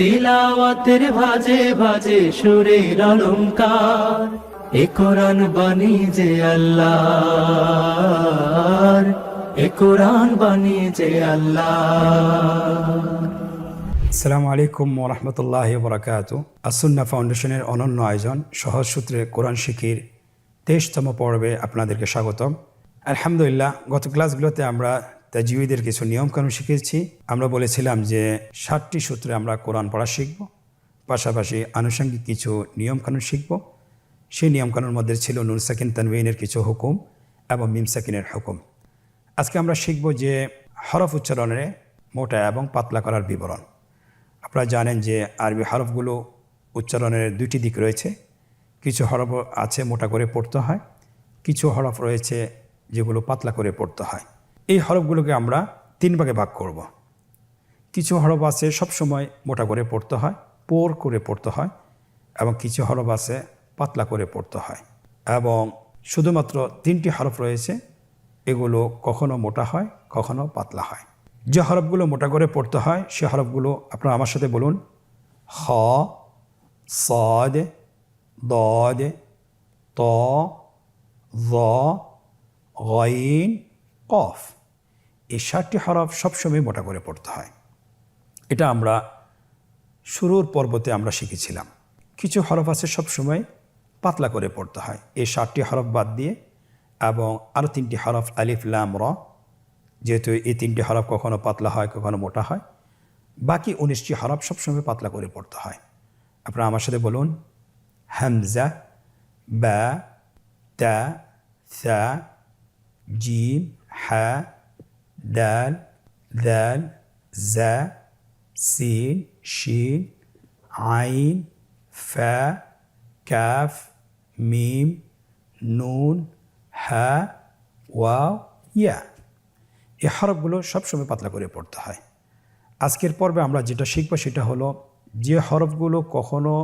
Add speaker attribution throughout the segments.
Speaker 1: তিলাওয়াতের ভাজে ভাজে সুরের অলংকার, এ কোরআন বাণী যে আল্লাহর, এ কোরআন বাণী যে আল্লাহর।
Speaker 2: আসসালামু আলাইকুম ওয়া রাহমাতুল্লাহি ওয়া বারাকাতুহু। আসুন্নাহ ফাউন্ডেশনের অনন্য আয়োজন সহজ সূত্রে কোরআন শিখির 23তম পর্বে আপনাদেরকে স্বাগতম। আলহামদুলিল্লাহ, গত ক্লাসগুলোতে আমরা তাজউইদের কিছু নিয়মকানুন শিখেছি। আমরা বলেছিলাম যে 7টি সূত্রে আমরা কোরআন পড়া শিখব, পাশাপাশি আনুষঙ্গিক কিছু নিয়মকানুন শিখব। সেই নিয়মকানুনের মধ্যে ছিল নুন সাকিন তানবিনের কিছু হুকুম এবং মিম সাকিনের হুকুম। আজকে আমরা শিখব যে হরফ উচ্চারণে মোটা এবং পাতলা করার বিবরণ। আপনারা জানেন যে আরবি হরফগুলো উচ্চারণের দুইটি দিক রয়েছে। কিছু হরফ আছে মোটা করে পড়তে হয়, কিছু হরফ রয়েছে যেগুলো পাতলা করে পড়তে হয়। এই হরফগুলোকে আমরা 3 ভাগে ভাগ করব। কিছু হরফ আছে সবসময় মোটা করে পড়তে হয়, পোর করে পড়তে হয়, এবং কিছু হরফ আছে পাতলা করে পড়তে হয়। এবং শুধুমাত্র 3টি হরফ রয়েছে, এগুলো কখনো মোটা হয়, কখনো পাতলা হয়। যে হরফগুলো মোটা করে পড়তে হয় সে হরফগুলো আপনারা আমার সাথে বলুন: খ, সদ, দদ, ত, য, গইন, কফ। এই 7টি হরফ সবসময় মোটা করে পড়তে হয়। এটা আমরা শুরুর পর্বতে আমরা শিখেছিলাম। কিছু হরফ আছে সবসময় পাতলা করে পড়তে হয়, এই 7টি হরফ বাদ দিয়ে, এবং আরও 3টি হরফ আলিফ লাম র, যেহেতু এই 3টি হরফ কখনো পাতলা হয়, কখনো মোটা হয়। বাকি 19টি হরফ সবসময় পাতলা করে পড়তে হয়। আপনারা আমার সাথে বলুন: হামজা, বা, তা, সা, জিম, হা, দাল, দাল, জা, সিন, শিন, আইন, ফা, কাফ, মিম, নুন, হা, ওয়াও, ইয়া। এই হরফগুলো সবসময় পাতলা করে পড়তে হয়। আজকের পর্বে আমরা যেটা শিখব সেটা হলো যে হরফগুলো কখনো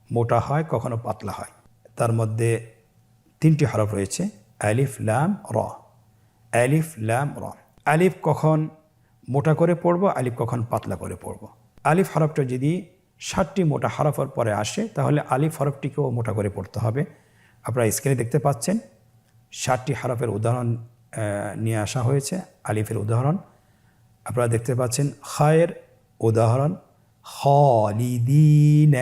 Speaker 2: মোটা হয়, কখনো পাতলা হয়। তার মধ্যে 3টি হরফ রয়েছে: আলিফ লাম র। আলিফ লাম র। আলিফ কখন মোটা করে পড়ব, আলিফ কখন পাতলা করে পড়ব। আলিফ হরফটা যদি 7টি মোটা হরফের পরে আসে তাহলে আলিফ হরফটিকেও মোটা করে পড়তে হবে। আপনারা স্ক্রিনে দেখতে পাচ্ছেন 7টি হরফের উদাহরণ নিয়ে আসা হয়েছে। আলিফের উদাহরণ আপনারা দেখতে পাচ্ছেন, খায়ের উদাহরণ খালিদিন।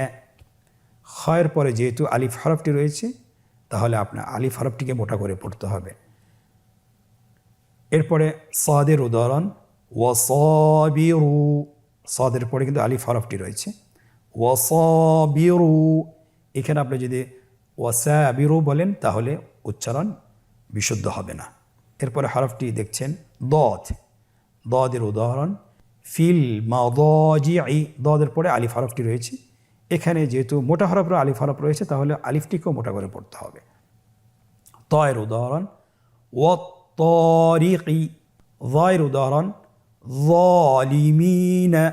Speaker 2: খায়ের পরে যেহেতু আলিফ হরফটি রয়েছে তাহলে আপনার আলিফ হরফটিকে মোটা করে পড়তে হবে। এরপরে সাদের উদাহরণ ওয়াসাবিরু। সাদের পরে কিন্তু আলিফ হরফটি রয়েছে, ওয়াসাবিরু। এখানে আপনি যদি ওয়াসাবিরু বলেন তাহলে উচ্চারণ বিশুদ্ধ হবে না। এরপরে হরফটি দেখছেন দদ। দদের উদাহরণ ফিল মাদাজিই। দদের পরে আলিফ হরফটি রয়েছে, এখানে যেহেতু মোটা হরফের আলিফ হরফ রয়েছে তাহলে আলিফটিকেও মোটা করে পড়তে হবে। তয়ের উদাহরণ ওয়াত্তারিকি। যয়ের উদাহরণ যালিমিনা।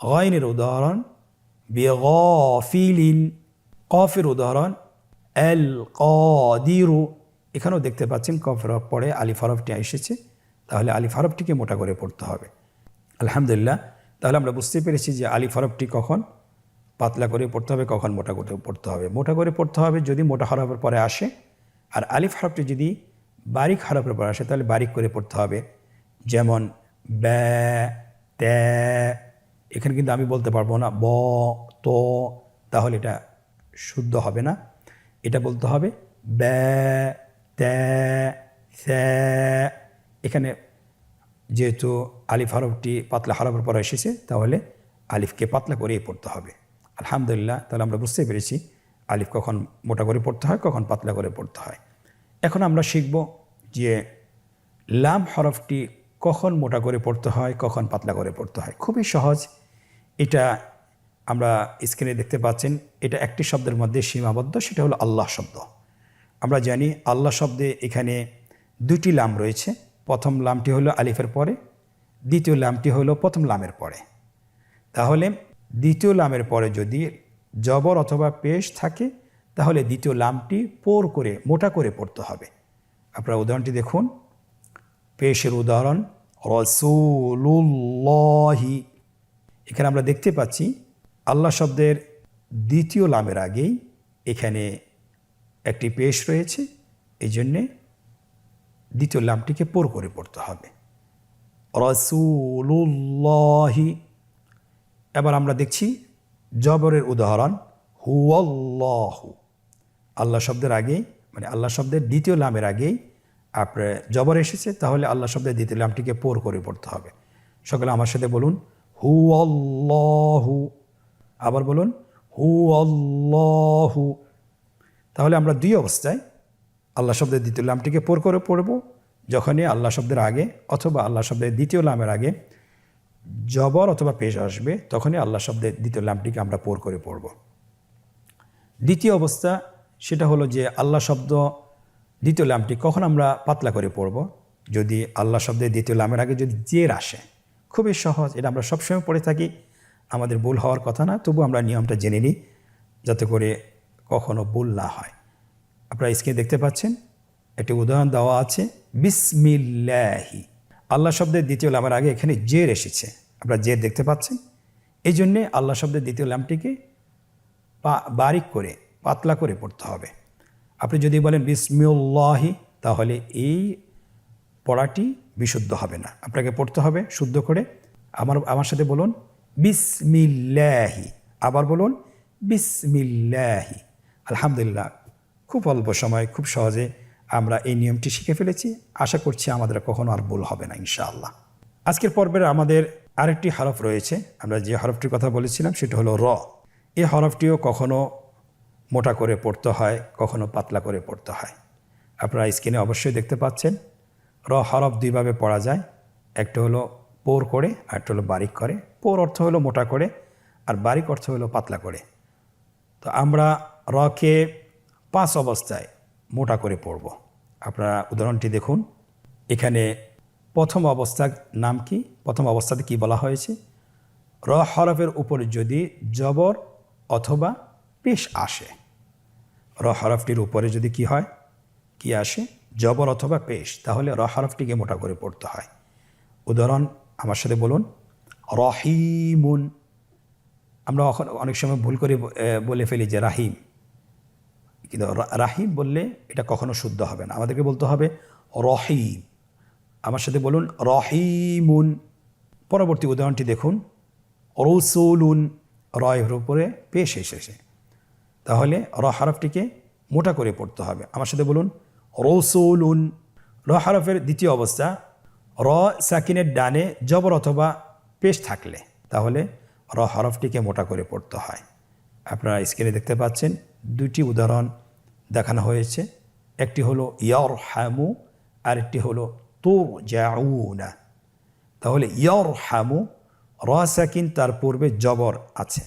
Speaker 2: গাইনের উদাহরণ বিগাফিলিন। কফের উদাহরণ আল কাদিরু। এখানেও দেখতে পাচ্ছেন কফের পরে আলিফ হরফটি এসেছে, তাহলে আলিফ হরফটিকে মোটা করে পড়তে হবে। আলহামদুলিল্লাহ, তাহলে আমরা বুঝতে পেরেছি যে আলিফ হরফটি কখন পাতলা করে পড়তে হবে, কখন মোটা করে পড়তে হবে। মোটা করে পড়তে হবে যদি মোটা হরফের পরে আসে, আর আলিফ হরফটি যদি বারিক হরফের পরে আসে তাহলে বারিক করে পড়তে হবে। যেমন ব্যা, ত্যা। এখানে কিন্তু আমি বলতে পারবো না ব, ত, তাহলে এটা শুদ্ধ হবে না। এটা বলতে হবে ব্যা, ত্যা, স্যা। এখানে যেহেতু আলিফ হরফটি পাতলা হরফের পরে এসেছে তাহলে আলিফকে পাতলা করেই পড়তে হবে। আলহামদুলিল্লাহ, তাহলে আমরা বুঝতে পেরেছি আলিফ কখন মোটা করে পড়তে হয়, কখন পাতলা করে পড়তে হয়। এখন আমরা শিখব যে লাম হরফটি কখন মোটা করে পড়তে হয়, কখন পাতলা করে পড়তে হয়। খুবই সহজ। এটা আমরা স্ক্রিনে দেখতে পাচ্ছেন, এটা একটি শব্দের মধ্যে সীমাবদ্ধ, সেটা হলো আল্লাহ শব্দ। আমরা জানি আল্লাহ শব্দে এখানে 2টি লাম রয়েছে। প্রথম লামটি হলো আলিফের পরে, দ্বিতীয় লামটি হলো প্রথম লামের পরে। তাহলে দ্বিতীয় লামের পরে যদি জবর অথবা পেশ থাকে তাহলে দ্বিতীয় লামটি পোর করে মোটা করে পড়তে হবে। আপনারা উদাহরণটি দেখুন। পেশের উদাহরণ রাসূলুল্লাহি। এখানে আমরা দেখতে পাচ্ছি আল্লাহ শব্দের দ্বিতীয় লামের আগেই এখানে একটি পেশ রয়েছে, এই জন্যে দ্বিতীয় লামটিকে পোর করে পড়তে হবে। রাসূলুল্লাহি। এবার আমরা দেখছি জবরের উদাহরণ, হুয়াল্লাহু। আল্লাহ শব্দের আগেই, মানে আল্লাহ শব্দের দ্বিতীয় লামের আগেই আপনার জবর এসেছে, তাহলে আল্লাহ শব্দের দ্বিতীয় লামটিকে পোর করে পড়তে হবে। সকলে আমার সাথে বলুন, হুয়াল্লাহু। আবার বলুন, হুয়াল্লাহু। তাহলে আমরা দুই অবস্থায় আল্লাহ শব্দের দ্বিতীয় লামটিকে পোর করে পড়ব, যখনই আল্লাহ শব্দের আগে অথবা আল্লাহ শব্দের দ্বিতীয় লামের আগে জবর অথবা পেশ আসবে, তখনই আল্লাহ শব্দের দ্বিতীয় লামটিকে আমরা পোর করে পড়ব। দ্বিতীয় অবস্থা সেটা হলো যে আল্লাহ শব্দ দ্বিতীয় লামটি কখন আমরা পাতলা করে পড়ব, যদি আল্লাহ শব্দের দ্বিতীয় লামের আগে যদি জের আসে। খুবই সহজ, এটা আমরা সবসময় পড়ে থাকি, আমাদের ভুল হওয়ার কথা না, তবু আমরা নিয়মটা জেনে নিই যাতে করে কখনো ভুল না হয়। আপনারা স্ক্রিনে দেখতে পাচ্ছেন একটি উদাহরণ দেওয়া আছে, বিসমিল্লাহি। আল্লাহ শব্দের দ্বিতীয় লামের আগে এখানে জের এসেছে, আপনারা জের দেখতে পাচ্ছেন। এই জন্যে আল্লাহ শব্দের দ্বিতীয় লামটিকে বারিক করে পাতলা করে পড়তে হবে। আপনি যদি বলেন বিসমিল্লাহি, তাহলে এই পড়াটি বিশুদ্ধ হবে না, আপনাকে পড়তে হবে শুদ্ধ করে। আমার সাথে বলুন, বিসমিল্লাহি। আবার বলুন, বিসমিল্লাহি। আলহামদুলিল্লাহ, খুব অল্প সময় খুব সহজে আমরা এই নিয়মটি শিখে ফেলেছি। আশা করছি আমাদের কখনো আর ভুল হবে না ইনশাআল্লাহ। আজকের পর্বের আমাদের আরেকটি হরফ রয়েছে, আমরা যে হরফটির কথা বলেছিলাম সেটা হলো র। এই হরফটিও কখনো মোটা করে পড়তে হয়, কখনো পাতলা করে পড়তে হয়। আপনারা স্ক্রিনে অবশ্যই দেখতে পাচ্ছেন র হরফ দুইভাবে পড়া যায়, একটা হলো পোর করে আর একটা হলো বারিক করে। পোর অর্থ হলো মোটা করে আর বারিক অর্থ হলো পাতলা করে। তো আমরা রকে 5 অবস্থায় মোটা করে পড়ব। আপনারা উদাহরণটি দেখুন, এখানে প্রথম অবস্থার নাম কি, প্রথম অবস্থাতে কি বলা হয়েছে, র হরফের উপরে যদি জবর অথবা পেশ আসে। র হরফটির উপরে যদি কি হয়, কি আসে, জবর অথবা পেশ, তাহলে র হরফটিকে মোটা করে পড়তে হয়। উদাহরণ আমার সাথে বলুন, রহিমুন। আমরা অনেক সময় ভুল করে বলে ফেলি যে রাহিম, কিন্তু রাহিম বললে এটা কখনো শুদ্ধ হবে না, আমাদেরকে বলতে হবে রহিম। আমার সাথে বলুন, রহিমুন। পরবর্তী উদাহরণটি দেখুন, রসুলুন। রয়ের উপরে পেশ এসেছে, তাহলে র হরফটিকে মোটা করে পড়তে হবে। আমার সাথে বলুন, রসুলুন। র হরফের দ্বিতীয় অবস্থা, র সাকিনের ডানে জবর অথবা পেশ থাকলে তাহলে র হরফটিকে মোটা করে পড়তে হয়। আপনারা স্ক্রিনে দেখতে পাচ্ছেন দুটি উদাহরণ দেখানো হয়েছে, একটি হলো ইয়ারহামু আর একটি হলো তুরজাউনা। তাহলে ইয়ারহামু, র সাকিন তার পূর্বে জবর আছে,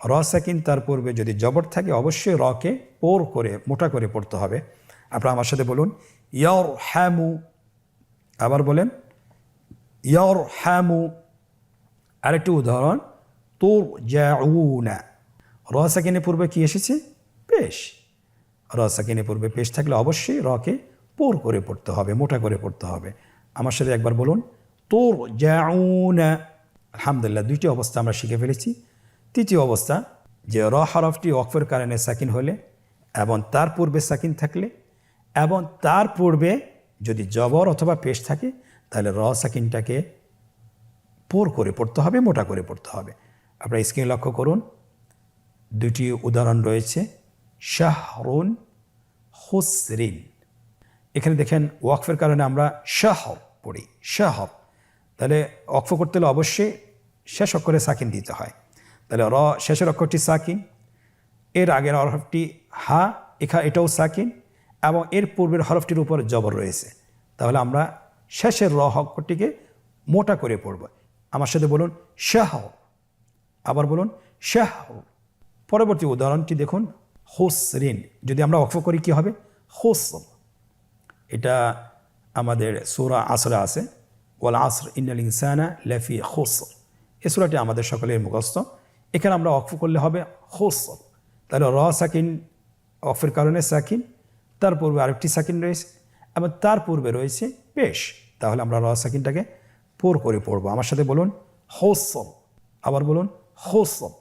Speaker 2: র সাকিন তার পূর্বে যদি জবর থাকে অবশ্যই রকে পোর করে মোটা করে পড়তে হবে। আপনারা আমার সাথে বলুন, ইয়ারহামু। আবার বলেন, ইয়ারহামু। আরেকটি উদাহরণ, তুরজাউনা। র সাকিনের পূর্বে কি এসেছে, পেশ। র সাকিনের পূর্বে পেশ থাকলে অবশ্যই রকে পোর করে পড়তে হবে, মোটা করে পড়তে হবে। আমার সাথে একবার বলুন, তুরজাউনা। আলহামদুলিল্লাহ, দুইটি অবস্থা আমরা শিখে ফেলেছি। তৃতীয় অবস্থা, যে র হরফটি ওয়াকফের কারণে সাকিন হলে এবং তার পূর্বে সাকিন থাকলে এবং তার পূর্বে যদি জবর অথবা পেশ থাকে, তাহলে র সাকিনটাকে পোর করে পড়তে হবে, মোটা করে পড়তে হবে। আপনারা স্ক্রিনে লক্ষ্য করুন, দুটি উদাহরণ রয়েছে, শাহরুন, হুসরিন। এখানে দেখেন ওয়াকফের কারণে আমরা শাহর পড়ি, শাহর। তাহলে ওয়াকফ করতে হলে অবশ্যই শেষ অক্ষরে সাকিন দিতে হয়। তাহলে র শেষের অক্ষরটি সাকিন, এর আগের হরফটি হা, এটাও সাকিন এবং এর পূর্বের হরফটির উপর জবর রয়েছে। তাহলে আমরা শেষের র অক্ষরটিকে মোটা করে পড়ব। আমার সাথে বলুন, শাহর। আবার বলুন, শাহর। পরবর্তী উদাহরণটি দেখুন, হুসরিন। যদি আমরা ওয়াকফ করি কি হবে, হুসর। এটা আমাদের সূরা আসরে আছে, ওয়াল আসর ইন্নাল ইনসানা লাফি খুসর। এই সূরাটি আমাদের সকলের মুখস্থ। এখানে আমরা ওয়াকফ করলে হবে খুসর। তাহলে র সাকিন ওয়াকফের কারণে সাকিন, তার পূর্বে আরেকটি সাকিন রয়েছে এবং তার পূর্বে রয়েছে পেশ। তাহলে আমরা র সাকিনটাকে পোর করে পড়ব। আমার সাথে বলুন, খুসর। আবার বলুন, খুসর।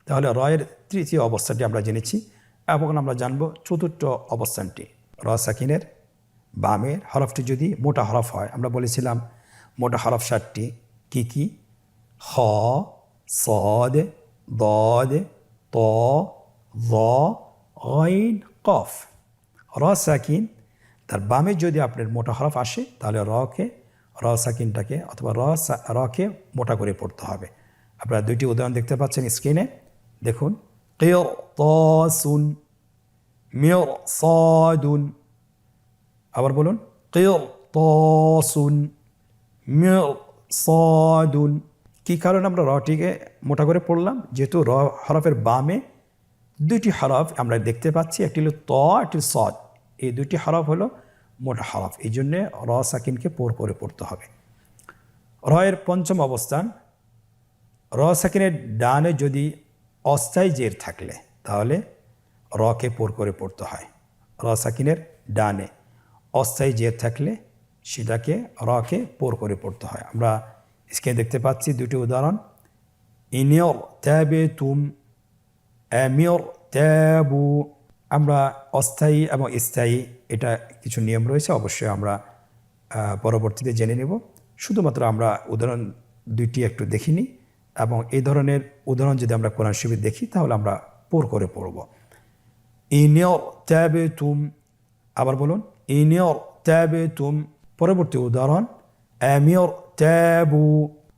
Speaker 2: তাহলে রয়ের তৃতীয় অবস্থাটি আমরা জেনেছি। এবং আমরা জানব চতুর্থ অবস্থানটি। র সাকিনের বামের হরফটি যদি মোটা হরফ হয়, আমরা বলেছিলাম মোটা হরফ 7টি। কি কি? খ, সদ, দদ, ত, য, গইন, কফ। র সাকিন তার বামে যদি আপনার মোটা হরফ আসে তাহলে র সাকিনটাকে অথবা রকে মোটা করে পড়তে হবে। আপনারা দুইটি উদাহরণ দেখতে পাচ্ছেন স্ক্রিনে। দেখুন, কিরতাসুন, মিরসাদুন। আবার বলুন, কিরতাসুন, মিরসাদুন। কি কারণে আমরা রটিকে মোটা করে পড়লাম? যেহেতু র হরফের বামে দুইটি হরফ আমরা দেখতে পাচ্ছি, একটি হলো ত, একটি সদ। এই দুইটি হরফ হলো মোটা হরফ, এই জন্যে র সাকিনকে পোর করে পড়তে হবে। রয়ের পঞ্চম অবস্থান। র সাকিনের ডানে যদি অস্থায়ী জের থাকলে তাহলে রকে পোর করে পড়তে হয়। র সাকিনের ডানে অস্থায়ী জের থাকলে সেটাকে রকে পোর করে পড়তে হয়। আমরা স্ক্রিনে দেখতে পাচ্ছি দুটি উদাহরণ। ইনিয়র ত্যাবে তুম, আমিয়র ত্যাবু। আমরা অস্থায়ী এবং স্থায়ী এটা কিছু নিয়ম রয়েছে, অবশ্যই আমরা পরবর্তীতে জেনে নেব। শুধুমাত্র আমরা উদাহরণ দুইটি একটু দেখিনি, এবং এই ধরনের উদাহরণ যদি আমরা কোরআন শরীফে দেখি তাহলে আমরা পোর করে পড়ব। ইনিয়র ত্যাবে তুম। আবার বলুন, ইনিয়র ত্যাবে তুম। পরবর্তী উদাহরণ, আমিয়র ত্যাবু।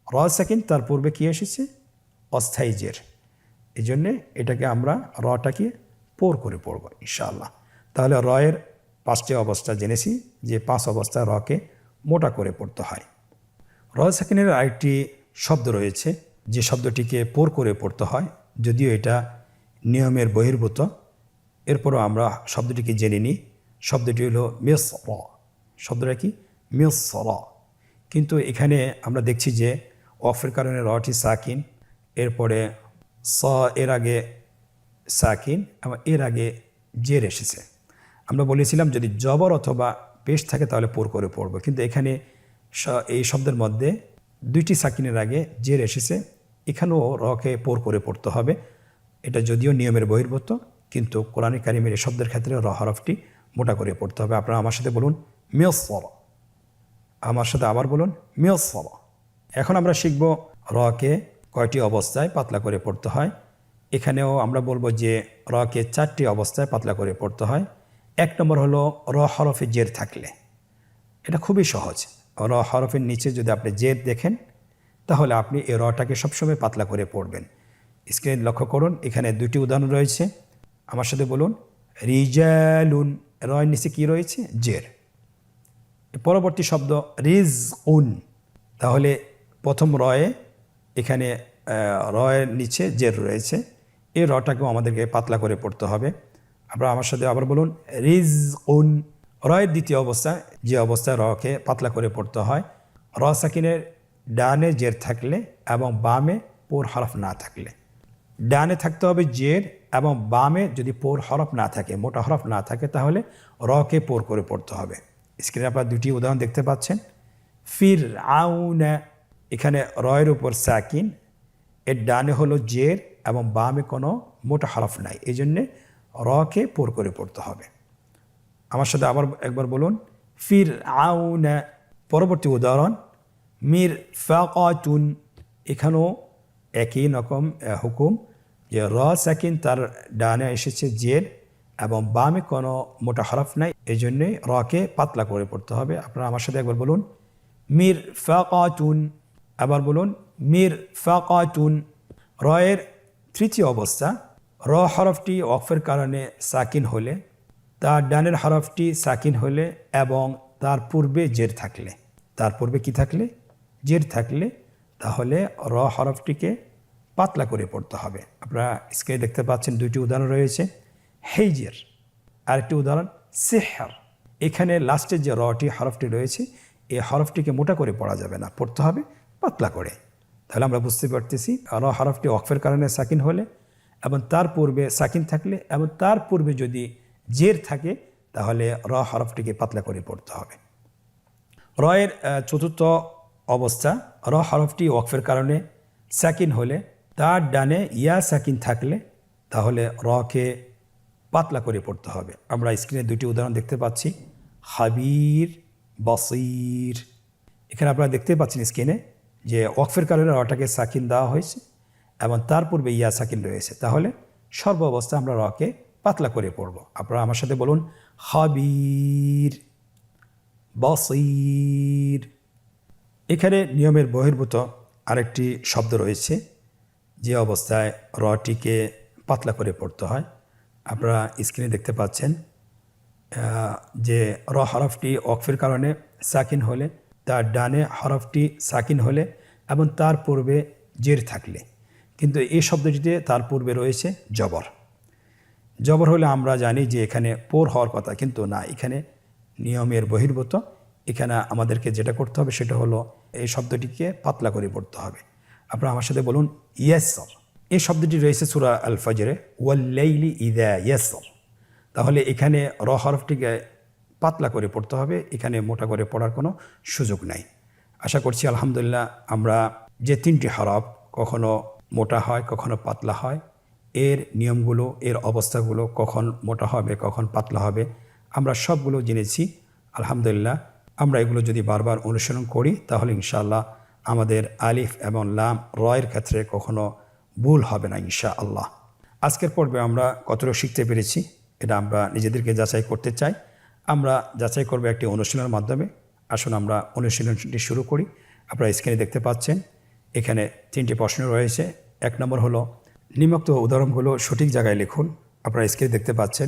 Speaker 2: র সাকিন তার পূর্বে কি এসেছে? অস্থায়ী জের। এই জন্যে এটাকে আমরা রটাকে পোর করে পড়ব ইনশাআল্লাহ। তাহলে রয়ের 5টি অবস্থা জেনেছি, যে 5 অবস্থায় রকে মোটা করে পড়তে হয়। র সাকিনের আরেকটি শব্দ রয়েছে যে শব্দটিকে পোর করে পড়তে হয়, যদিও এটা নিয়মের বহির্ভূত, এরপরও আমরা শব্দটিকে জেনে নিই। শব্দটি হলো মিসর। শব্দটা কি? মিসর। কিন্তু এখানে আমরা দেখছি যে ওয়াকফের কারণে রটি সাকিন, এরপরে এর আগে সাকিন এবং এর আগে জের এসেছে। আমরা বলেছিলাম যদি জবর অথবা পেশ থাকে তাহলে পোর করে পড়ব, কিন্তু এখানে এই শব্দের মধ্যে দুইটি সাকিনের আগে জের এসেছে, এখানেও রকে পোর করে পড়তে হবে। এটা যদিও নিয়মের বহির্ভূত, কিন্তু কোরআনে কারিমের এই শব্দের ক্ষেত্রে র হরফটি মোটা করে পড়তে হবে। আপনারা আমার সাথে বলুন, মিসর। আমার সাথে আবার বলুন, মিসর। এখন আমরা শিখব রকে কয়টি অবস্থায় পাতলা করে পড়তে হয়। এখানেও আমরা বলবো যে রকে 4টি অবস্থায় পাতলা করে পড়তে হয়। 1 নম্বর হলো র হরফে জের থাকলে। এটা খুবই সহজ। র হরফের নিচে যদি আপনি জের দেখেন তাহলে আপনি এই রটাকে সবসময় পাতলা করে পড়বেন। স্ক্রিন লক্ষ্য করুন, এখানে 2টি উদাহরণ রয়েছে। আমার সাথে বলুন, রিজালুন। রয়ের নিচে কি রয়েছে? জের। পরবর্তী শব্দ রিজকুন। তাহলে প্রথম রয়ে এখানে রয়ের নিচে জের রয়েছে, এই রটাকেও আমাদেরকে পাতলা করে পড়তে হবে। আপনারা আমার সাথে আবার বলুন, রিজকুন। রয়ের দ্বিতীয় অবস্থা, যে অবস্থায় রকে পাতলা করে পড়তে হয়, র সাকিনের ডানে জের থাকলে এবং বামে পোর হরফ না থাকলে। ডানে থাকতে হবে জের, এবং বামে যদি পোর হরফ না থাকে, মোটা হরফ না থাকে, তাহলে রকে পোর করে পড়তে হবে। স্ক্রিনে আপনারা 2টি উদাহরণ দেখতে পাচ্ছেন। ফির আউনা। এখানে রয়ের উপর সাকিন, এর ডানে হলো জের এবং বামে কোনো মোটা হরফ নাই, এই জন্যে রকে পোর করে পড়তে হবে। আমার সাথে আবার একবার বলুন, ফির আউনা। পরবর্তী উদাহরণ, মির ফাকাতুন। এখানেও একই রকম হুকুম, যে র সাকিন তার ডানে এসেছে জের এবং বামে কোনো মোটা হরফ নাই, এই জন্যে রকে পাতলা করে পড়তে হবে। আপনারা আমার সাথে একবার বলুন, মির ফাকাতুন। আবার বলুন, মির ফাকাতুন। রয়ের তৃতীয় অবস্থা, র হরফটি ওয়াকফের কারণে সাকিন হলে, তার ডানের হরফটি সাকিন হলে এবং তার পূর্বে জের থাকলে। তার পূর্বে কি থাকলে? জের থাকলে, তাহলে র হরফটিকে পাতলা করে পড়তে হবে। আপনারা স্ক্রিনে দেখতে পাচ্ছেন 2টি উদাহরণ রয়েছে, হেইজের, আরেকটি উদাহরণ সেহর। এখানে লাস্টের যে রটি হরফটি রয়েছে, এই হরফটিকে মোটা করে পড়া যাবে না, পড়তে হবে পাতলা করে। তাহলে আমরা বুঝতে পারতেছি র হরফটি ওয়াকফের কারণে সাকিন হলে এবং তার পূর্বে সাকিন থাকলে এবং তার পূর্বে যদি জের থাকে, তাহলে র হরফটিকে পাতলা করে পড়তে হবে। রয়ের চতুর্থ অবস্থা, র হরফটি ওয়াকফের কারণে সাকিন হলে তার ডানে ইয়া সাকিন থাকলে তাহলে রকে পাতলা করে পড়তে হবে। আমরা স্ক্রিনে দুটি উদাহরণ দেখতে পাচ্ছি, হাবির, বসির। এখানে আপনারা দেখতে পাচ্ছেন স্ক্রিনে যে ওয়াকফের কারণে রটাকে সাকিন দেওয়া হয়েছে এবং তার পূর্বে ইয়া সাকিন রয়েছে, তাহলে সর্ব অবস্থায় আমরা রকে পাতলা করে পড়ব। আপনারা আমার সাথে বলুন, হাবির, বসির। এখানে নিয়মের বহির্ভূত আরেকটি শব্দ রয়েছে, যে অবস্থায় রটিকে পাতলা করে পড়তে হয়। আপনারা স্ক্রিনে দেখতে পাচ্ছেন যে র হরফটি ওয়াকফের কারণে সাকিন হলে, তার ডানে হরফটি সাকিন হলে এবং তার পূর্বে জের থাকলে, কিন্তু এই শব্দটিতে তার পূর্বে রয়েছে জবর। জবর হলে আমরা জানি যে এখানে পোর হওয়ার কথা, কিন্তু না, এখানে নিয়মের বহির্ভূত। এখানে আমাদেরকে যেটা করতে হবে সেটা হলো এই শব্দটিকে পাতলা করে পড়তে হবে। আপনারা আমার সাথে বলুন, ইয়াসর। এই শব্দটি রয়েছে সূরা আল ফজরে, ওয়াল্লাইলি ইযা ইয়াসর। তাহলে এখানে র হরফটিকে পাতলা করে পড়তে হবে, এখানে মোটা করে পড়ার কোনো সুযোগ নাই। আশা করছি আলহামদুলিল্লাহ আমরা যে তিনটি হরফ কখনো মোটা হয় কখনো পাতলা হয়, এর নিয়মগুলো, এর অবস্থাগুলো, কখন মোটা হবে কখন পাতলা হবে, আমরা সবগুলো জেনেছি আলহামদুলিল্লাহ। আমরা এগুলো যদি বারবার অনুসরণ করি তাহলে ইনশাআল্লাহ আমাদের আলিফ এবং লাম রয়ের ক্ষেত্রে কখনো ভুল হবে না ইনশাআল্লাহ। আজকের পর্বে আমরা কতটুকু শিখতে পেরেছি এটা আমরা নিজেদেরকে যাচাই করতে চাই। আমরা যাচাই করব একটি অনুশীলনের মাধ্যমে। আসুন আমরা অনুশীলনটি শুরু করি। আপনারা স্ক্রিনে দেখতে পাচ্ছেন এখানে তিনটি প্রশ্ন রয়েছে। এক নম্বর হলো, নিম্নোক্ত উদাহরণগুলো সঠিক জায়গায় লিখুন। আপনারা স্ক্রিনে দেখতে পাচ্ছেন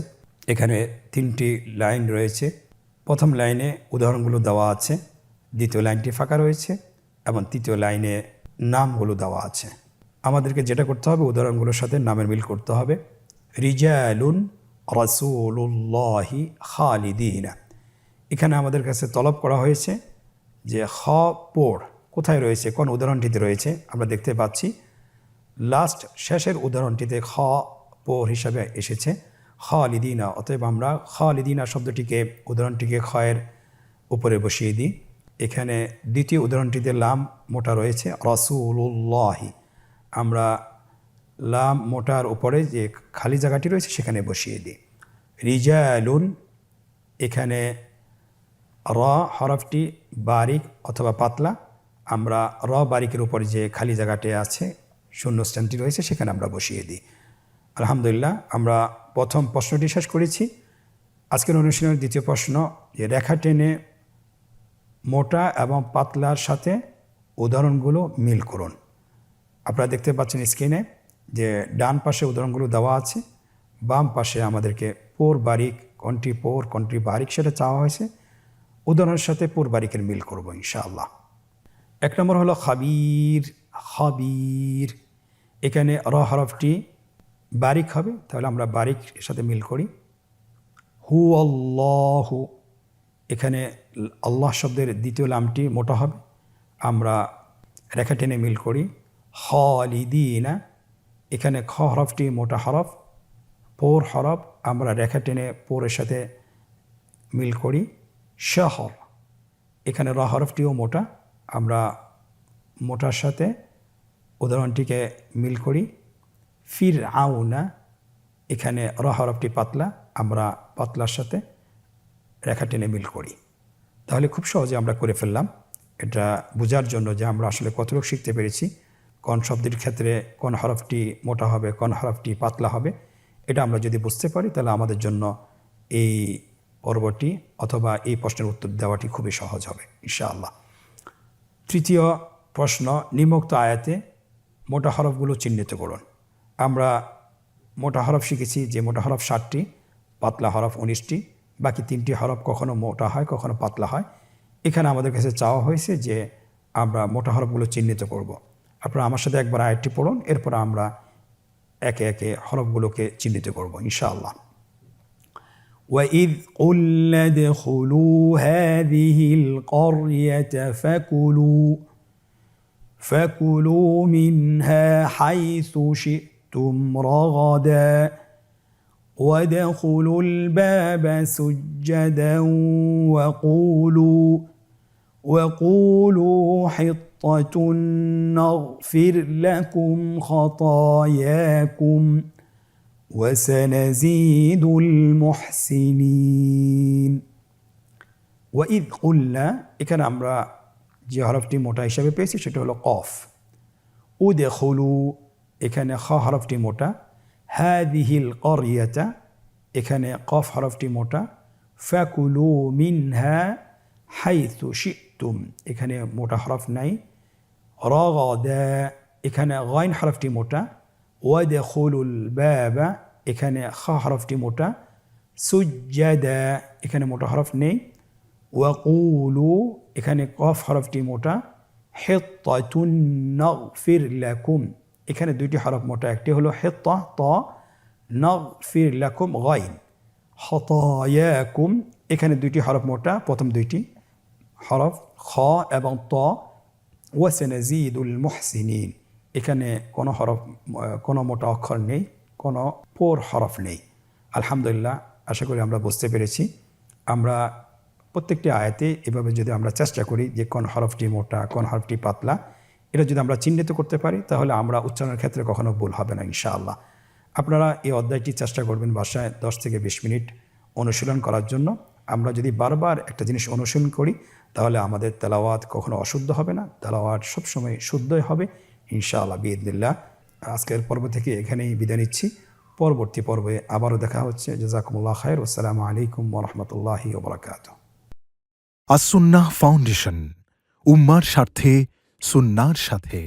Speaker 2: এখানে তিনটি লাইন রয়েছে। প্রথম লাইনে উদাহরণগুলো দেওয়া আছে, দ্বিতীয় লাইনটি ফাঁকা রয়েছে এবং তৃতীয় লাইনে নামগুলো দেওয়া আছে। আমাদেরকে যেটা করতে হবে, উদাহরণগুলোর সাথে নামের মিল করতে হবে। রিজালুন রাসূলুল্লাহি খালিদিনা। এখানে আমাদের কাছে তলব করা হয়েছে যে খ পোড় কোথায় রয়েছে, কোন উদাহরণটিতে রয়েছে। আমরা দেখতে পাচ্ছি লাস্ট শেষের উদাহরণটিতে খ পোড় হিসাবে এসেছে খালিদিনা। অতএব আমরা খালিদিনা শব্দটিকে, উদাহরণটিকে খয়ের উপরে বসিয়ে দিই। এখানে দ্বিতীয় উদাহরণটিতে লাম মোটা রয়েছে রাসূলুল্লাহি, আমরা লাম মোটার উপরে যে খালি জায়গাটি রয়েছে সেখানে বসিয়ে দিই। রিজালুন, এখানে র হরফটি বারিক অথবা পাতলা, আমরা র বারিকের উপরে যে খালি জায়গাটি আছে, শূন্যস্থানটি রয়েছে, সেখানে আমরা বসিয়ে দিই। আলহামদুলিল্লাহ আমরা প্রথম প্রশ্নটি শেষ করেছি। আজকের অনুশীলনের দ্বিতীয় প্রশ্ন, যে রেখা টেনে মোটা এবং পাতলার সাথে উদাহরণগুলো মিল করুন। আপনারা দেখতে পাচ্ছেন স্ক্রিনে যে ডান পাশে উদাহরণগুলো দেওয়া আছে, বাম পাশে আমাদেরকে পোর বারিক, কোনটি পোর কোনটি বারিক সেটা চাওয়া হয়েছে। উদাহরণের সাথে পোর বারিকের মিল করব ইনশাআল্লাহ। এক নম্বর হলো খাবির, খাবির। এখানে র হরফটি বারিক হবে, তাহলে আমরা বারিক এর সাথে মিল করি। হু আল্লাহু, এখানে আল্লাহ শব্দের দ্বিতীয় লামটি মোটা হবে, আমরা রেখা টেনে মিল করি। খালিদিনা, এখানে খ হরফটি মোটা হরফ, পোর হরফ, আমরা রেখা টেনে পোরের সাথে মিল করি। শহর, এখানে র হরফটিও মোটা, আমরা মোটার সাথে উদাহরণটিকে মিল করি। ফির আউনা, এখানে র হরফটি পাতলা, আমরা পাতলার সাথে রেখা টেনে মিল করি। তাহলে খুব সহজে আমরা করে ফেললাম। এটা বোঝার জন্য যে আমরা আসলে কতটুকু শিখতে পেরেছি, কোন শব্দের ক্ষেত্রে কোন হরফটি মোটা হবে কোন হরফটি পাতলা হবে, এটা আমরা যদি বুঝতে পারি তাহলে আমাদের জন্য এই পর্বটি অথবা এই প্রশ্নের উত্তর দেওয়াটি খুবই সহজ হবে ইনশাআল্লাহ। তৃতীয় প্রশ্ন, নিম্নোক্ত আয়াতে মোটা হরফগুলো চিহ্নিত করুন। আমরা মোটা হরফ শিখেছি যে মোটা হরফ 60টি, পাতলা হরফ 19টি, বাকি 3টি হরফ কখনো মোটা হয় কখনো পাতলা হয়। এখানে আমাদের কাছে চাওয়া হয়েছে যে আমরা মোটা হরফগুলো চিহ্নিত করব। আপনারা আমার সাথে একবার আয়াতটি পড়ুন, এরপর আমরা একে একে হরফগুলোকে চিহ্নিত করব ইনশাআল্লাহ। وَإِذْ قُلْنَا ادْخُلُوا هَذِهِ الْقَرْيَةَ فَكُلُوا مِنْهَا حَيْثُ شِئْتُمْ رَغَدًا وَادْخُلُوا الْبَابَ سُجَّدًا وَقُولُوا حطة نغفر لكم خطاياكم وسنزيد المحسنين وإذ قلنا এখানে আমরা যে হরফটি মোটা হিসাবে পেয়েছি সেটা হলো কফ উদখুলু এখানে খ হরফটি মোটা হাদিহিল ক্বরিয়াতা এখানে কফ হরফটি মোটা ফাকুলু মিনহা হাইথু শিতুম এখানে মোটা হরফ নাই রাগাদা এখানে গাইন হরফটি মোটা ওয়াদখুলুল বাবা এখানে খ হরফটি মোটা সুজ্জাদা এখানে মোটা হরফ নেই ওয়াকুলু এখানে কফ হরফটি মোটা হিত্তাতুন নাগফির লাকুম এখানে দুইটি হরফ মোটা একটি হলো হিত্তা ত নাগফির লাকুম গাইন খতায়াকুম এখানে দুইটি হরফ মোটা প্রথম দুইটি হরফ খ এবং ত ওয়াসানাজিদুল মুহসিনিন এখানে কোনো হরফ কোনো মোটা অক্ষর নেই কোনো পোর হরফ নেই আলহামদুলিল্লাহ আশা করি আমরা বুঝতে পেরেছি আমরা প্রত্যেকটি আয়াতে এভাবে যদি আমরা চেষ্টা করি যে কোন হরফটি মোটা কোন হরফটি পাতলা এটা যদি আমরা চিহ্নিত করতে পারি তাহলে আমরা উচ্চারণের ক্ষেত্রে কখনো ভুল হবে না ইনশাআল্লাহ আপনারা এই অধ্যায়টি চেষ্টা করবেন বাসায় 10 থেকে 20 মিনিট অনুশীলন করার জন্য আমরা যদি বারবার একটা জিনিস অনুশীলন করি তাহলে আমাদের তেলাওয়াত কখনো অশুদ্ধ হবে না তেলাওয়াত সবসময় শুদ্ধই হবে ইনশাআল্লাহ বিইذনিল্লাহ আজকের পর্ব থেকে এখানেই বিদায় নিচ্ছি পরবর্তী পর্বে আবারও দেখা হচ্ছে জাযাকুমুল্লাহ খায়র আসসালামু আলাইকুম ওয়া রাহমাতুল্লাহি ওয়া বারাকাতুহু
Speaker 3: আসুন্নাহ ফাউন্ডেশন উম্মার স্বার্থে সুন্নাহর সাথে